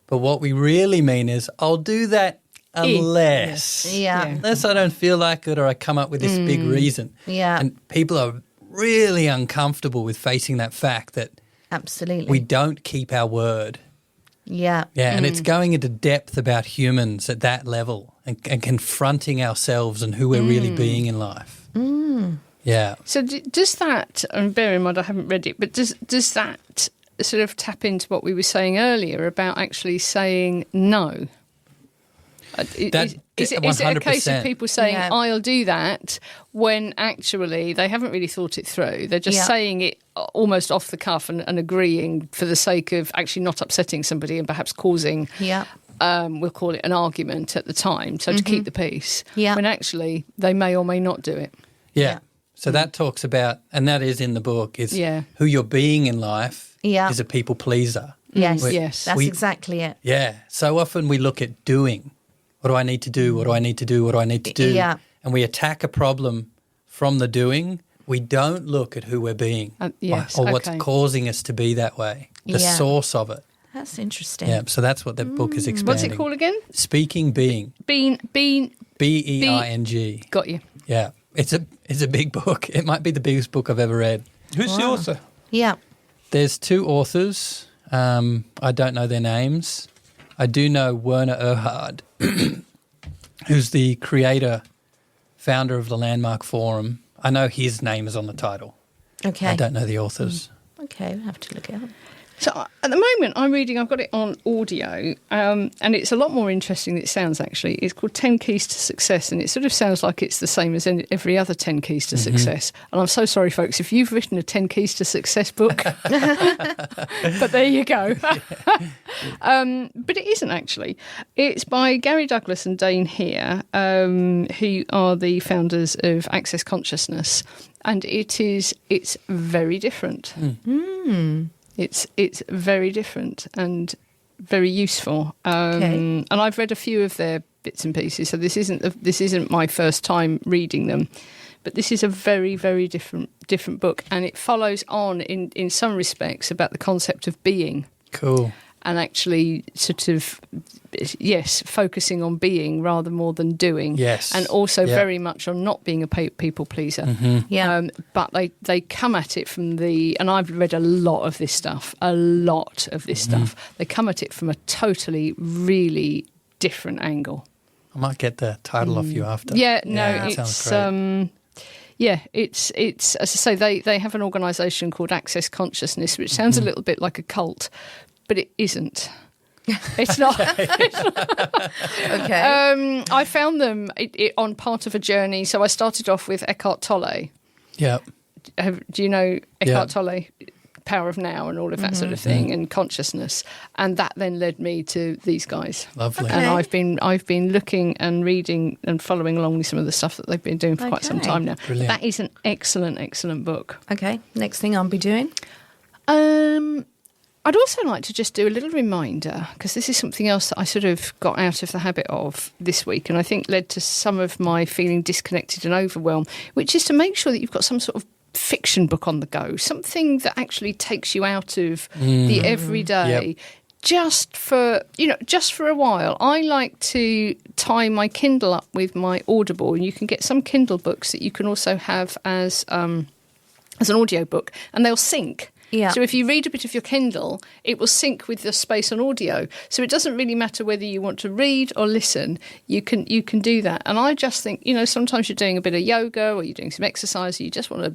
but what we really mean is, "I'll do that unless, unless I don't feel like it, or I come up with this big reason." Yeah. And people are really uncomfortable with facing that fact that Absolutely. we don't keep our word. Yeah. Yeah, and it's going into depth about humans at that level and confronting ourselves and who we're really being in life. Yeah. So does that, and bear in mind I haven't read it, but does that sort of tap into what we were saying earlier about actually saying no? Is it a case of 100%. people saying, Yeah. I'll do that, when actually they haven't really thought it through? They're just saying it almost off the cuff and agreeing for the sake of actually not upsetting somebody and perhaps causing, we'll call it an argument at the time, so to keep the peace, Yeah. when actually they may or may not do it. Yeah. So that talks about, and that is in the book, is Yeah. who you're being in life Yeah. is a people pleaser. Yes, Yes. that's exactly it. Yeah. So often we look at doing. What do I need to do? What do I need to do? What do I need to do? Yeah. And we attack a problem from the doing. We don't look at who we're being yes, or what's okay. causing us to be that way, the Yeah. source of it. That's interesting. Yeah. So that's what the book is expanding. What's it called again? Speaking Being. Being. BEING. Got you. Yeah. It's a big book. It might be the biggest book I've ever read. Who's the author? Yeah. There's 2 authors. I don't know their names. I do know Werner Erhard, who's the founder of the Landmark Forum. I know his name is on the title. Okay. I don't know the authors. Okay, we'll have to look it up. So at the moment I'm reading, I've got it on audio, and it's a lot more interesting than it sounds actually. It's called 10 Keys to Success, and it sort of sounds like it's the same as every other 10 Keys to Success. And I'm so sorry, folks, if you've written a 10 Keys to Success book, but there you go. But it isn't actually. It's by Gary Douglas and Dane Heer, who are the founders of Access Consciousness, and it's very different. It's very different and very useful. Okay. And I've read a few of their bits and pieces, so this isn't my first time reading them, but this is a very, very different book, and it follows on in some respects about the concept of being. Cool. And actually sort of, yes, focusing on being rather more than doing. Yes. And also Yeah. very much on not being a people pleaser. Yeah. But they come at it from and I've read a lot of this stuff. They come at it from a totally, really different angle. I might get the title off you after. Yeah, no, that it's sounds great. it's as I say, they have an organisation called Access Consciousness, which sounds a little bit like a cult, but it isn't. It's not. Okay. I found them on part of a journey. So I started off with Eckhart Tolle. Yeah. Do you know Eckhart Yeah. Tolle? Power of Now and all of that sort of thing, and consciousness, and that then led me to these guys. Lovely. Okay. And I've been looking and reading and following along with some of the stuff that they've been doing for quite some Okay. time now. Brilliant. That is an excellent book. Okay. Next thing I'll be doing. I'd also like to just do a little reminder, because this is something else that I sort of got out of the habit of this week, and I think led to some of my feeling disconnected and overwhelmed, which is to make sure that you've got some sort of fiction book on the go, something that actually takes you out of the everyday. Yep. Just for a while. I like to tie my Kindle up with my Audible, and you can get some Kindle books that you can also have as an audio book, and they'll sync. Yeah. So if you read a bit of your Kindle, it will sync with the space on audio. So it doesn't really matter whether you want to read or listen. You can do that. And I just think, sometimes you're doing a bit of yoga or you're doing some exercise, or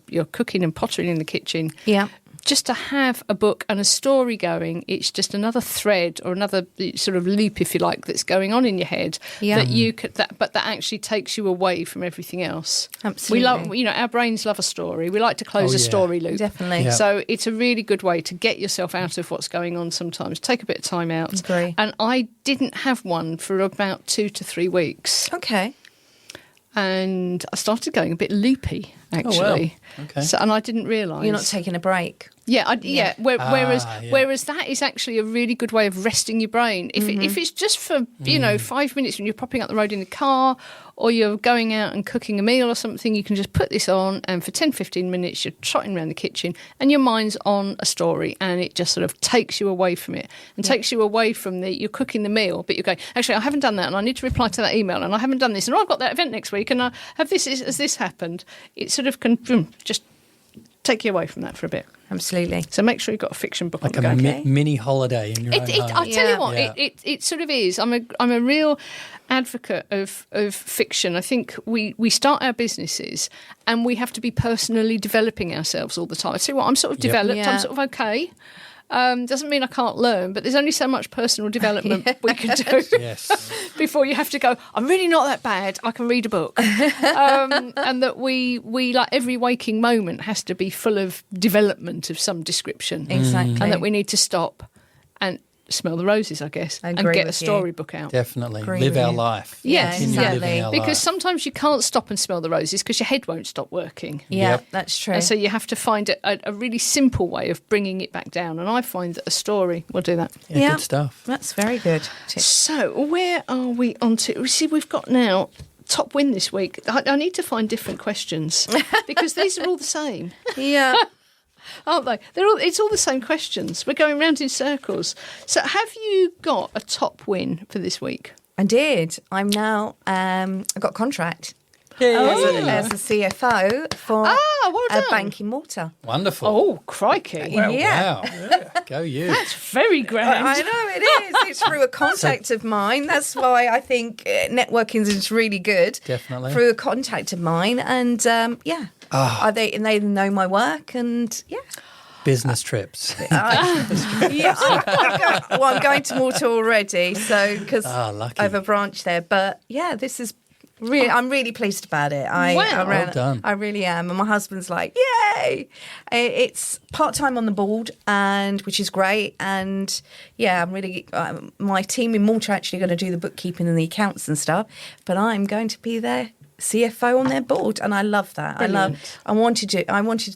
you're cooking and pottering in the kitchen. Yeah. Just to have a book and a story going, it's just another thread or another sort of loop, if you like, that's going on in your head. Yeah. That you could, but that actually takes you away from everything else. Absolutely. We love, our brains love a story. We like to close a story loop. Definitely. Yeah. So it's a really good way to get yourself out of what's going on sometimes. Take a bit of time out. Agree. And I didn't have one for about 2 to 3 weeks. Okay. And I started going a bit loopy, actually. Oh, wow. Okay. So, and I didn't realise. You're not taking a break. Yeah, whereas yeah. whereas that is actually a really good way of resting your brain. If it's just for 5 minutes when you're popping up the road in the car, or you're going out and cooking a meal or something, you can just put this on, and for 10-15 minutes you're trotting around the kitchen and your mind's on a story, and it just sort of takes you away from it and takes you away from you're cooking the meal, but you're going, actually I haven't done that, and I need to reply to that email, and I haven't done this, and I've got that event next week, and I have has this happened? It sort of can just take you away from that for a bit. Absolutely. So make sure you've got a fiction book Like on a the go. Okay. mini holiday in your own home. I tell you what, Yeah. it sort of is. I'm a real advocate of fiction. I think we start our businesses and we have to be personally developing ourselves all the time. I tell you what, I'm sort of developed. Yeah. I'm sort of okay. Doesn't mean I can't learn, but there's only so much personal development we can do Yes. before you have to go, I'm really not that bad, I can read a book. And that we like every waking moment has to be full of development of some description. Exactly. And that we need to stop and smell the roses, I guess, I and agree get a with you. storybook out. Definitely. Agree Live with our you. life. Yeah, Continue exactly. living our Because life. sometimes you can't stop and smell the roses because your head won't stop working. Yeah, Yep. that's true. And so you have to find a really simple way of bringing it back down. And I find that a story will do that. Yeah, good stuff. That's very good. Tip. So where are we on to? See, we've got now top win this week. I need to find different questions because these are all the same, Yeah. aren't they? It's all the same questions. We're going round in circles. So have you got a top win for this week? I did. I'm now, I got a contract as a CFO for well a done. bank in Malta. Wonderful. Oh, crikey. Yeah. Wow. Go you. That's very grand. I know it is. It's through a contact of mine. That's why I think networking is really good. Definitely. Through a contact of mine, and they know my work, and yeah. Business trips. I'm going to Malta already, so because lucky. I have a branch there. But yeah, this is really. I'm really pleased about it. Well done. I really am, and my husband's like, yay! It's part time on the board, and which is great. And yeah, I'm really. My team in Malta are actually going to do the bookkeeping and the accounts and stuff, but I'm going to be there. CFO on their board, and I love that. Brilliant. I wanted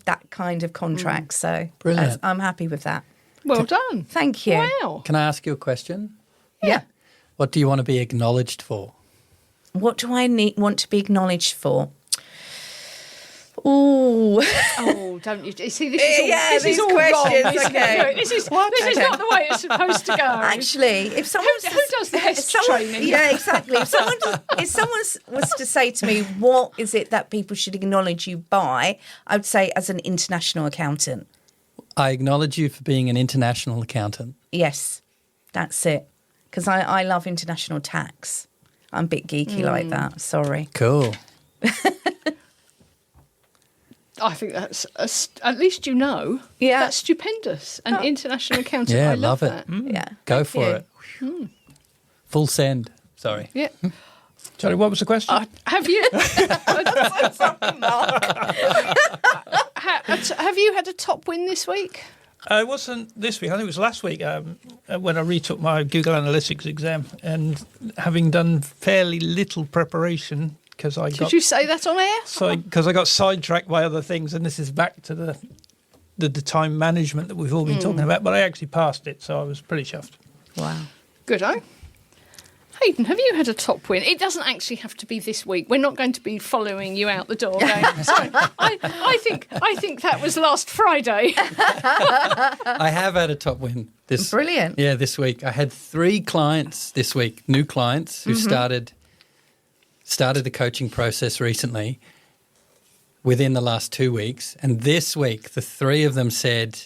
that kind of contract, so Brilliant. I'm happy with that. Well done. Thank you. Wow. Can I ask you a question? Yeah. What do you want to be acknowledged for? What do I want to be acknowledged for? Ooh. Oh, don't you see? This is all, Yeah, this these is all questions, wrong. Isn't okay. it? This is Okay. not the way it's supposed to go. Actually, if someone Who does the best training? Yeah, exactly. If someone was to say to me, what is it that people should acknowledge you by? I would say as an international accountant. I acknowledge you for being an international accountant. Yes, that's it. Because I love international tax. I'm a bit geeky like that. Sorry. Cool. I think that's at least you know. Yeah. That's stupendous. An international accountant. Yeah, I love love that. it. Yeah. Go Thank for you. it. Full send. Sorry. Yeah. Sorry, what was the question? Have you? Have you had a top win this week? It wasn't this week. I think it was last week when I retook my Google Analytics exam, and having done fairly little preparation because I Did you say that on air? because I got sidetracked by other things, and this is back to the time management that we've all been talking about. But I actually passed it, so I was pretty chuffed. Wow. Good, eh? Hayden, have you had a top win? It doesn't actually have to be this week. We're not going to be following you out the door. Going, sorry, I think that was last Friday. I have had a top win. Brilliant. Yeah, this week. I had 3 clients this week, new clients who started the coaching process recently within the last 2 weeks. And this week, the 3 of them said,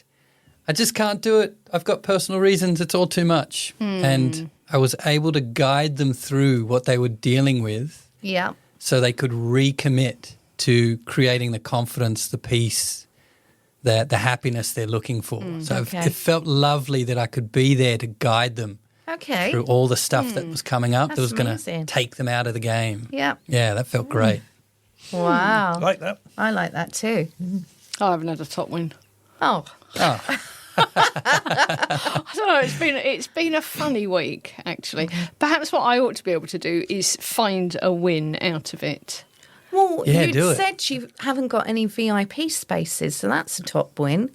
I just can't do it. I've got personal reasons. It's all too much. And I was able to guide them through what they were dealing with Yeah. so they could recommit to creating the confidence, the peace, the happiness they're looking for. So okay. it felt lovely that I could be there to guide them Okay. through all the stuff that was coming up that That's was going amazing. to take them out of the game. Yeah. Yeah, that felt great. Wow. Like that. I like that too. I haven't had a top win. Oh. Oh, I don't know. It's been a funny week, actually. Perhaps what I ought to be able to do is find a win out of it. Well, Yeah, you do it. said you haven't got any VIP spaces, so that's a top win.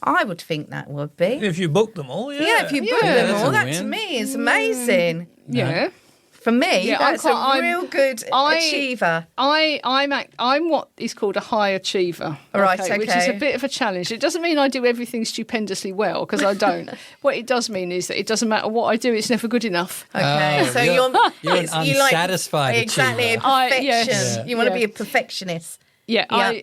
I would think that would be. If you book them all, yeah. Yeah, if you book Yeah, them that's all, a that win. to me is amazing. Yeah. For me, Yeah, that's a real good achiever. I'm what is called a high achiever. Right, Which is a okay. bit of a challenge. It doesn't mean I do everything stupendously well, because I don't. What it does mean is that it doesn't matter what I do, it's never good enough. Okay, Oh, so you're an you like- unsatisfied exactly achiever. a perfectionist. Yes. You want to Yeah. be a perfectionist. Yeah, Yeah.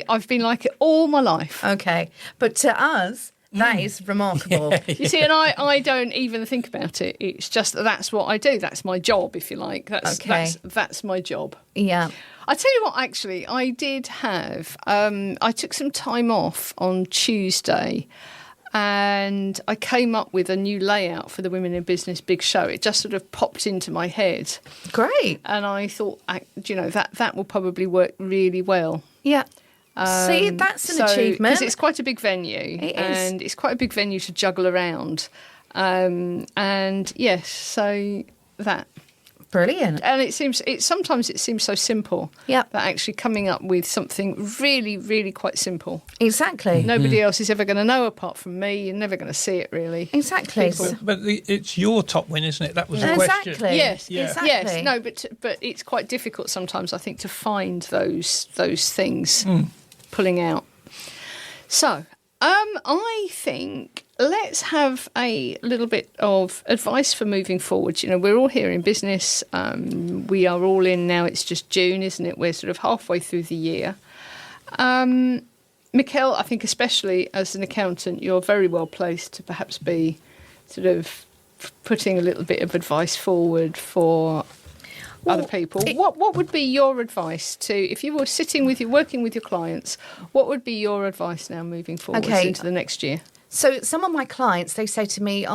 I've been like it all my life. Okay, but to us, that is remarkable. You see, and I don't even think about it. It's just that's what I do. That's my job, if you like. That's my job. Yeah. I tell you what, actually, I did have. I took some time off on Tuesday, and I came up with a new layout for the Women in Business Big Show. It just sort of popped into my head, Great. and I thought, that will probably work really well. Yeah. See, that's an achievement. Because it's quite a big venue, It is. and it's quite a big venue to juggle around. And yes, so that. Brilliant. And sometimes it seems so simple. Yep. That actually coming up with something really, really quite simple. Exactly. Nobody else is ever going to know apart from me. You're never going to see it, really. Exactly. But it's your top win, isn't it? That was the question. Exactly. Yes, Yeah. Exactly. yes. No, but it's quite difficult sometimes, I think, to find those things pulling out. So, I think let's have a little bit of advice for moving forward. You know, we're all here in business. We are all in now. It's just June, isn't it? We're sort of halfway through the year. Michele, I think especially as an accountant, you're very well placed to perhaps be sort of putting a little bit of advice forward for other people. What would be your advice to, if you were working with your clients, what would be your advice now moving forward into the next year? So some of my clients, they say to me,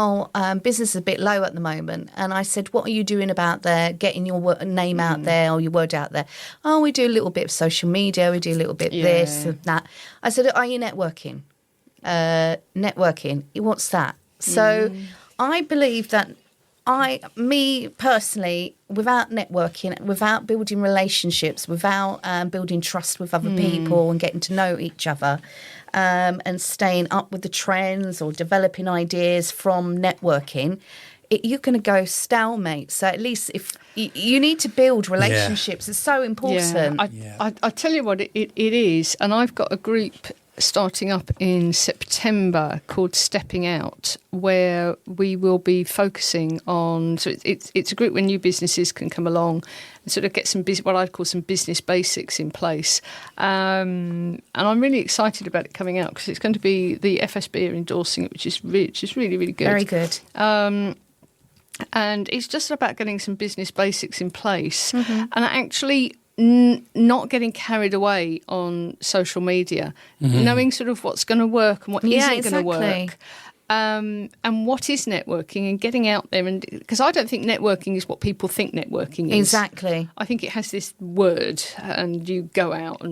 business is a bit low at the moment. And I said, what are you doing about there, getting your name out there or your word out there? Oh, we do a little bit of social media. We do a little bit of this and that. I said, are you networking? Networking, what's that? So I believe that me personally, without networking, without building relationships, without building trust with other people and getting to know each other, and staying up with the trends or developing ideas from networking, you're going to go stalemate. So at least if you need to build relationships, it's so important. I tell you what, it is, and I've got a group starting up in September called Stepping Out, where we will be focusing on, so it's a group where new businesses can come along and sort of get what I'd call some business basics in place. And I'm really excited about it coming out because it's going to be the FSB are endorsing it, which is really, really good. Very good. And it's just about getting some business basics in place and actually not getting carried away on social media, knowing sort of what's going to work and what isn't going to work. And what is networking and getting out there. And because I don't think networking is what people think networking is. Exactly. I think it has this word and you go out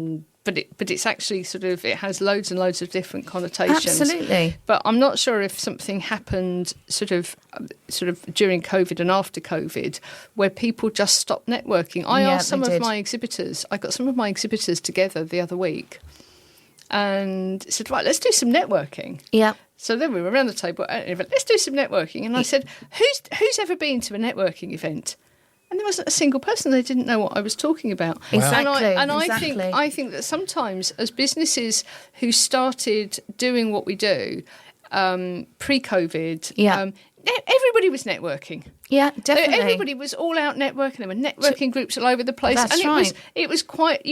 but it's actually sort of, it has loads and loads of different connotations. Absolutely. But I'm not sure if something happened sort of during COVID and after COVID where people just stopped networking. I asked some of my exhibitors, I got some of my exhibitors together the other week and said, right, let's do some networking. Yeah. So then we were around the table at an event, let's do some networking. And I said, who's ever been to a networking event? And there wasn't a single person. They didn't know what I was talking about. Wow. Exactly. I think that sometimes as businesses who started doing what we do pre-COVID, everybody was networking. Yeah, definitely. So everybody was all out networking. There were networking groups all over the place. That's and it was quite,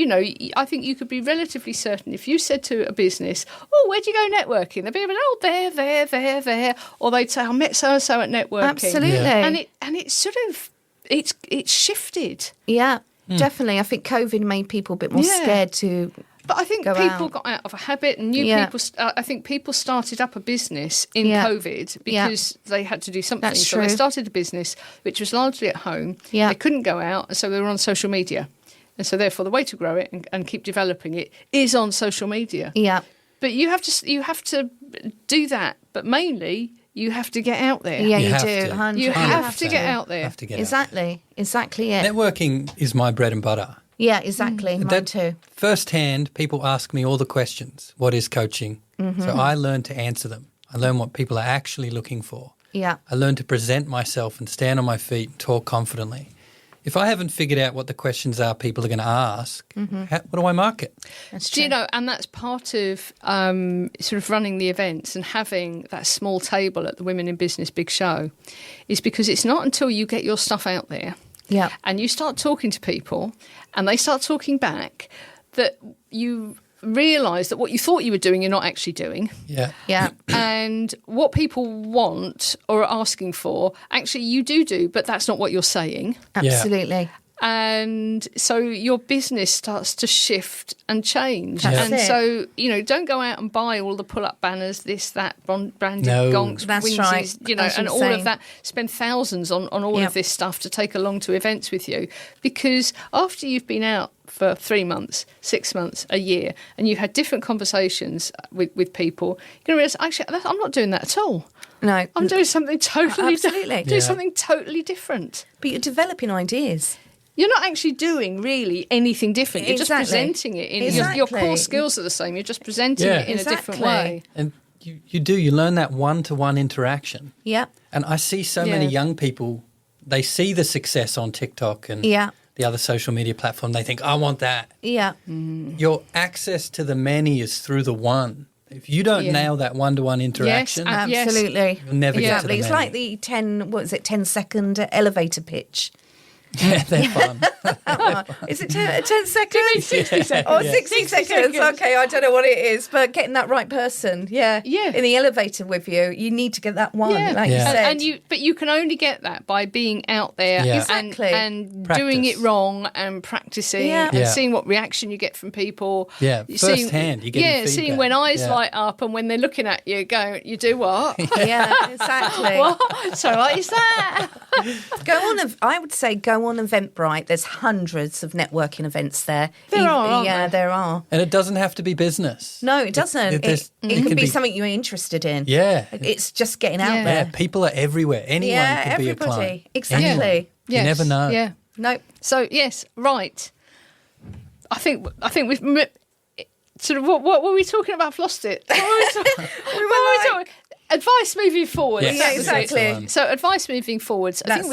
I think you could be relatively certain if you said to a business, oh, where'd you go networking? They'd be like, oh, there. Or they'd say, I met so-and-so at networking. Absolutely. Yeah. And it's sort of, it's shifted. Yeah, definitely. I think COVID made people a bit more scared to But I think people got out of a habit and people, I think people started up a business in COVID because they had to do something. That's so true. they started a business which was largely at home. Yeah. They couldn't go out, and so they were on social media. And so therefore the way to grow it and keep developing it is on social media. Yeah. But you have to do that, but mainly you have to get out there. Yeah, you have do. to. 100%. You have to get out there. Exactly it. Networking is my bread and butter. Yeah, exactly. Mine too. Firsthand, people ask me all the questions. What is coaching? So I learn to answer them. I learn what people are actually looking for. Yeah. I learn to present myself and stand on my feet and talk confidently. If I haven't figured out what the questions are people are going to ask, what do I market? That's Do true. you know, and that's part of sort of running the events and having that small table at the Women in Business Big Show is because it's not until you get your stuff out there and you start talking to people and they start talking back that you realise that what you thought you were doing, you're not actually doing. Yeah. Yeah. And what people want or are asking for, actually you do, but that's not what you're saying. Absolutely. And so your business starts to shift and change. That's and it. so, don't go out and buy all the pull-up banners, this, that, branded No. gonks, That's winsies, right. As and you all say. of that. Spend thousands on all of this stuff to take along to events with you. Because after you've been out for 3 months, 6 months, a year, and you've had different conversations with people, you're going to realise, actually, I'm not doing that at all. No. I'm doing something totally Absolutely. doing something totally different. But you're developing ideas. You're not actually doing really anything different. You're Exactly. just presenting it. Exactly. Your core skills are the same. You're just presenting it in a different way. And you learn that one-to-one interaction. Yeah. And I see so many young people, they see the success on TikTok and the other social media platform. They think, I want that. Yeah. Your access to the many is through the one. If you don't nail that one-to-one interaction, Absolutely. you'll never get to the It's many. like the 10-second elevator pitch. Yeah, they're fun. Is it 10 seconds? 60 seconds. Oh, 60 seconds. Okay, I don't know what it is, but getting that right person, in the elevator with you, you need to get that one, like you said. But you can only get that by being out there and doing it wrong and practicing and seeing what reaction you get from people. Yeah, firsthand, you get feedback. Seeing when eyes light up and when they're looking at you, going, you do what? Yeah, exactly. What? So what is that? I would say go on Eventbrite. There's hundreds of networking events there. There are. There are. And it doesn't have to be business. No, it doesn't. It can be something you're interested in. Yeah. It's just getting out Yeah, there. people are everywhere. Anyone could be a client. Exactly. Anyone. You never know. Yeah. No. So yes, right. I think we've sort of what were we talking about? I've lost it. What were we talking? Advice moving forward. Yes, Yeah, exactly. So advice moving forwards. I think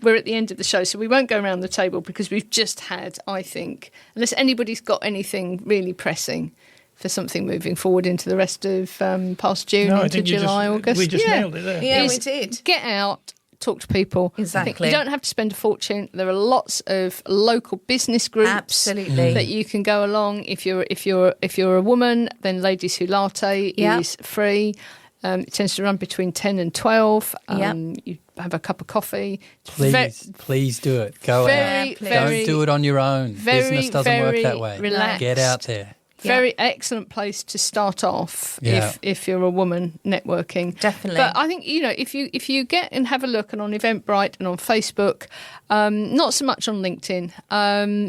we're at the end of the show, so we won't go around the table because we've just had, I think, unless anybody's got anything really pressing for something moving forward into the rest of past June, into July, August. We just nailed it there. Yeah, we did. Get out. Talk to people. Exactly. I think you don't have to spend a fortune. There are lots of local business groups Absolutely. that you can go along. If you're a woman, then Ladies Who Latte is free. It tends to run between 10 and 12. You have a cup of coffee. Please do it. Go out. Don't do it on your own. Business doesn't work that way. Relaxed. Get out there. Very excellent place to start off if you're a woman networking. Definitely. But I think, if you get and have a look and on Eventbrite and on Facebook, not so much on LinkedIn,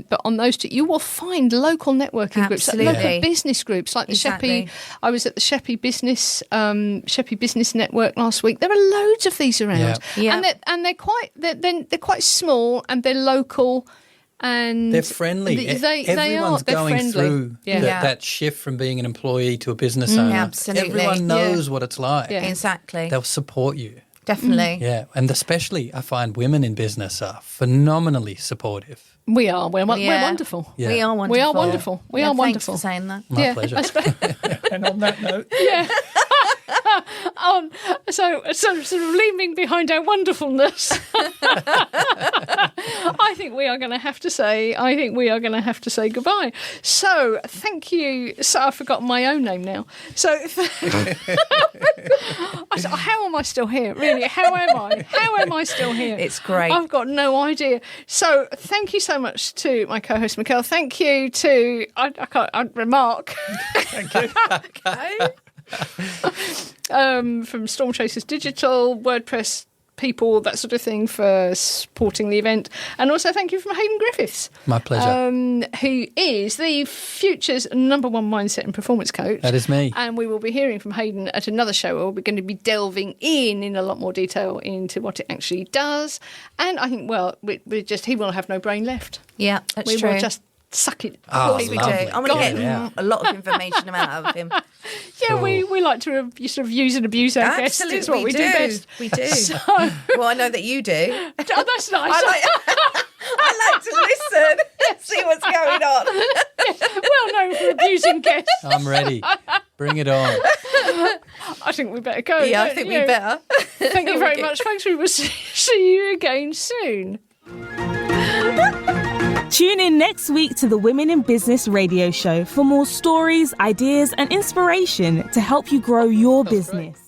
but on those two, you will find local networking groups, like local business groups, like the Sheppey. I was at the Sheppey Business Network last week. There are loads of these around, and they're quite small and they're local. And they're friendly. Everyone's going through that shift from being an employee to a business owner. Absolutely. Everyone knows what it's like. Yeah. Exactly. They'll support you. Definitely. Yeah, and especially I find women in business are phenomenally supportive. We are. We're wonderful. Yeah. We are wonderful. We are wonderful. We are wonderful. Thanks for saying that. My pleasure. And on that note, so sort of leaving behind our wonderfulness, I think we are going to have to say goodbye. So thank you. So I've forgotten my own name now. So how am I still here? Really? How am I? How am I still here? It's great. I've got no idea. So thank you so much to my co-host Michele. Thank you to I'd remark. thank you. From Storm Chasers Digital, WordPress people, that sort of thing, for supporting the event. And also thank you from Hayden Griffiths. My pleasure. Who is the future's #1 mindset and performance coach. That is me. And we will be hearing from Hayden at another show where we're going to be delving in a lot more detail into what it actually does. And I think, he will have no brain left. Yeah, that's true. We will just suck it. Oh, we do. lovely. I'm going to get a lot of information out of him. Yeah, we like to sort of use and abuse our guests. Absolutely, It's what we do best. We do. So, well, I know that you do. oh, that's nice. I like to listen, see what's going on. Well known for abusing guests. I'm ready. Bring it on. I think we better go. Yeah, I think we better. Thank you very much, folks. We will see you again soon. Tune in next week to the Women in Business radio show for more stories, ideas, and inspiration to help you grow your business.